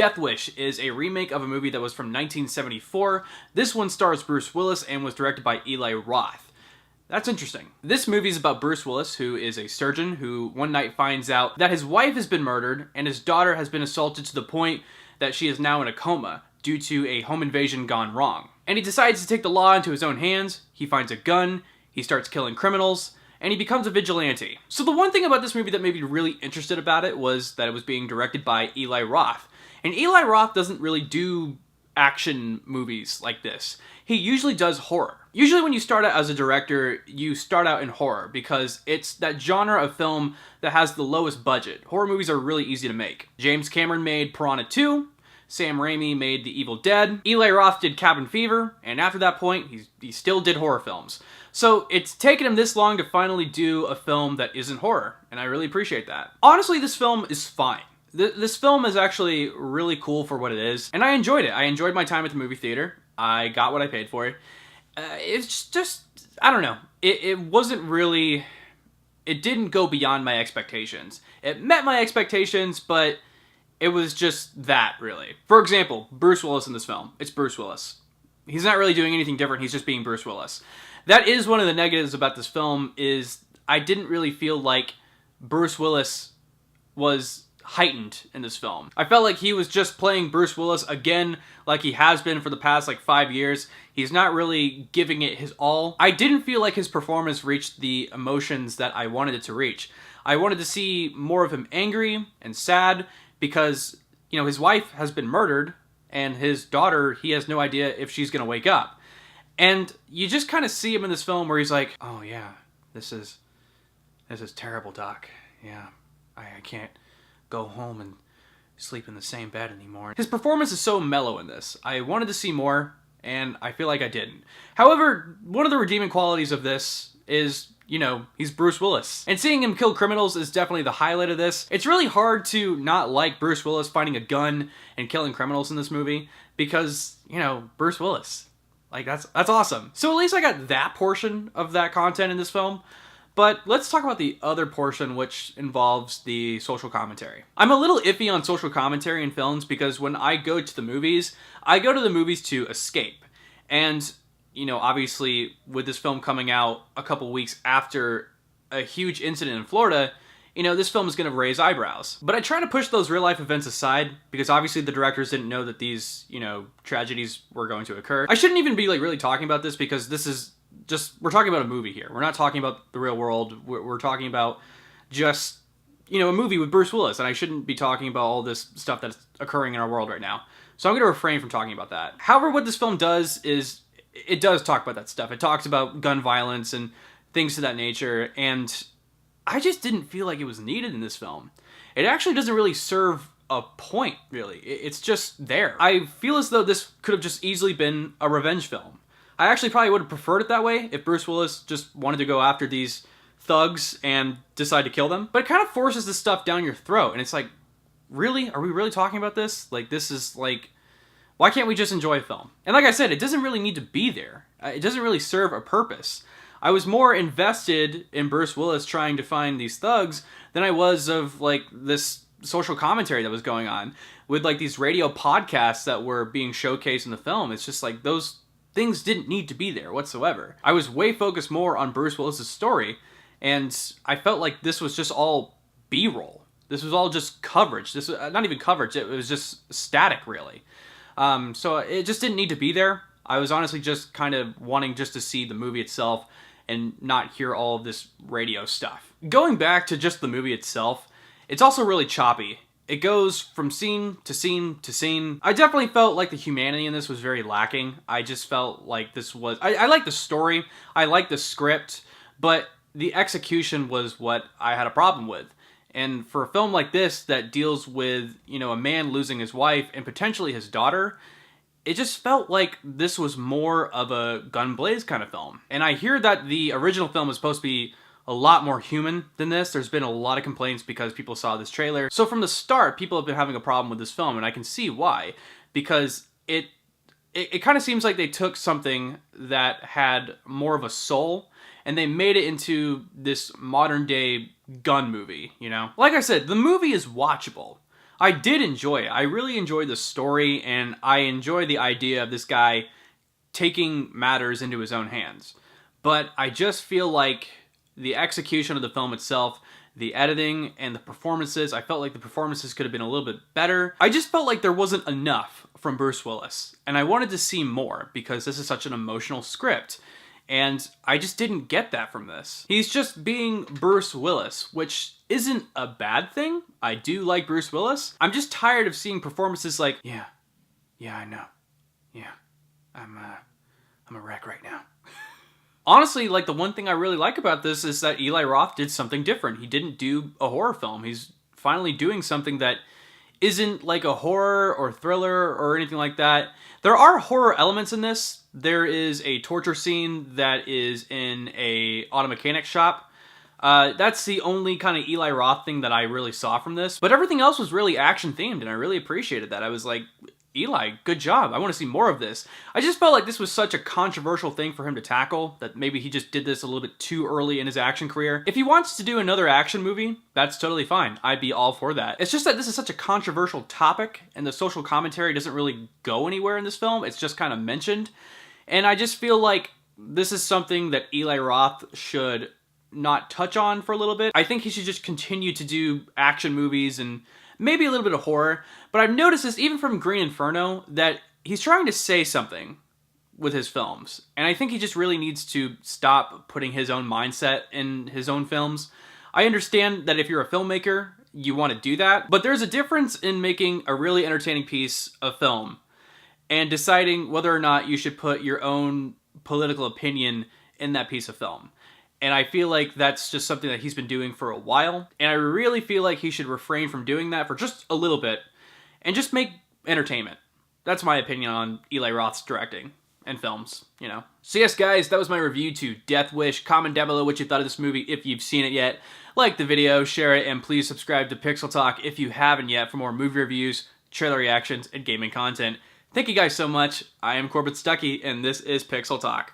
Death Wish is a remake of a movie that was from 1974. This one stars Bruce Willis and was directed by Eli Roth. That's interesting. This movie is about Bruce Willis, who is a surgeon who one night finds out that his wife has been murdered and his daughter has been assaulted to the point that she is now in a coma due to a home invasion gone wrong. And he decides to take the law into his own hands. He finds a gun, he starts killing criminals, and he becomes a vigilante. So the one thing about this movie that made me really interested about it was that it was being directed by Eli Roth. And Eli Roth doesn't really do action movies like this. He usually does horror. Usually when you start out as a director, you start out in horror because it's that genre of film that has the lowest budget. Horror movies are really easy to make. James Cameron made Piranha 2, Sam Raimi made The Evil Dead, Eli Roth did Cabin Fever, and after that point, he still did horror films. So it's taken him this long to finally do a film that isn't horror, and I really appreciate that. Honestly, this film is fine. This film is actually really cool for what it is, and I enjoyed it. I enjoyed my time at the movie theater. I got what I paid for it. It's just, I don't know. It wasn't really, it didn't go beyond my expectations. It met my expectations, but it was just that, really. For example, Bruce Willis in this film. It's Bruce Willis. He's not really doing anything different, he's just being Bruce Willis. That is one of the negatives about this film, is I didn't really feel like Bruce Willis was heightened in this film. I felt like he was just playing Bruce Willis again, like he has been for the past 5 years. He's not really giving it his all. I didn't feel like his performance reached the emotions that I wanted it to reach. I wanted to see more of him angry and sad because, you know, his wife has been murdered and his daughter, he has no idea if she's gonna wake up. And you just kind of see him in this film where he's like, oh yeah, this is terrible, Doc. Yeah, I can't go home and sleep in the same bed anymore. His performance is so mellow in this. I wanted to see more, and I feel like I didn't. However, one of the redeeming qualities of this is, you know, he's Bruce Willis. And seeing him kill criminals is definitely the highlight of this. It's really hard to not like Bruce Willis finding a gun and killing criminals in this movie because, you know, Bruce Willis. Like, that's awesome. So at least I got that portion of that content in this film. But let's talk about the other portion, which involves the social commentary. I'm a little iffy on social commentary in films because when I go to the movies, I go to the movies to escape. And, you know, obviously with this film coming out a couple weeks after a huge incident in Florida, you know, this film is going to raise eyebrows. But I try to push those real life events aside because obviously the directors didn't know that these, you know, tragedies were going to occur. I shouldn't even be really talking about this because this is we're talking about a movie here. We're not talking about the real world. We're talking about just, you know, a movie with Bruce Willis, and I shouldn't be talking about all this stuff that's occurring in our world right now. So I'm going to refrain from talking about that. However, what this film does is, it does talk about that stuff. It talks about gun violence and things of that nature, and I just didn't feel like it was needed in this film. It actually doesn't really serve a point, really. It's just there. I feel as though this could have just easily been a revenge film. I actually probably would have preferred it that way if Bruce Willis just wanted to go after these thugs and decide to kill them. But it kind of forces this stuff down your throat. And it's like, really? Are we really talking about this? Like, this is like, why can't we just enjoy a film? And like I said, it doesn't really need to be there. It doesn't really serve a purpose. I was more invested in Bruce Willis trying to find these thugs than I was of like this social commentary that was going on with like these radio podcasts that were being showcased in the film. It's just like those things didn't need to be there whatsoever. I was way focused more on Bruce Willis's story, and I felt like this was just all B-roll. This was all just coverage. This was not even coverage. It was just static, really. So it just didn't need to be there. I was honestly just kind of wanting just to see the movie itself and not hear all of this radio stuff. Going back to just the movie itself, it's also really choppy. It goes from scene to scene to scene. I definitely felt like the humanity in this was very lacking. I just felt like this was... I like the story, I like the script, but the execution was what I had a problem with. And for a film like this that deals with, you know, a man losing his wife and potentially his daughter, it just felt like this was more of a gun blaze kind of film. And I hear that the original film was supposed to be a lot more human than this. There's been a lot of complaints because people saw this trailer. So from the start, people have been having a problem with this film, and I can see why. Because it kind of seems like they took something that had more of a soul, and they made it into this modern day gun movie, you know? Like I said, the movie is watchable. I did enjoy it. I really enjoyed the story, and I enjoy the idea of this guy taking matters into his own hands. But I just feel like the execution of the film itself, the editing, and the performances, I felt like the performances could have been a little bit better. I just felt like there wasn't enough from Bruce Willis, and I wanted to see more because this is such an emotional script. And I just didn't get that from this. He's just being Bruce Willis, which isn't a bad thing. I do like Bruce Willis. I'm just tired of seeing performances like, yeah, I know. Yeah, I'm a wreck right now. Honestly, like, the one thing I really like about this is that Eli Roth did something different. He didn't do a horror film. He's finally doing something that isn't like a horror or thriller or anything like that. There are horror elements in this. There is a torture scene that is in a auto mechanic shop. That's the only kind of Eli Roth thing that I really saw from this. But everything else was really action themed, and I really appreciated that. I was like, Eli, good job. I want to see more of this. I just felt like this was such a controversial thing for him to tackle that maybe he just did this a little bit too early in his action career. If he wants to do another action movie, that's totally fine. I'd be all for that. It's just that this is such a controversial topic, and the social commentary doesn't really go anywhere in this film. It's just kind of mentioned. And I just feel like this is something that Eli Roth should not touch on for a little bit. I think he should just continue to do action movies and maybe a little bit of horror. But I've noticed this even from Green Inferno, that he's trying to say something with his films. And I think he just really needs to stop putting his own mindset in his own films. I understand that if you're a filmmaker, you want to do that. But there's a difference in making a really entertaining piece of film and deciding whether or not you should put your own political opinion in that piece of film. And I feel like that's just something that he's been doing for a while. And I really feel like he should refrain from doing that for just a little bit and just make entertainment. That's my opinion on Eli Roth's directing and films, you know. So yes, guys, that was my review to Death Wish. Comment down below what you thought of this movie if you've seen it yet. Like the video, share it, and please subscribe to Pixel Talk if you haven't yet for more movie reviews, trailer reactions, and gaming content. Thank you guys so much. I am Corbett Stuckey, and this is Pixel Talk.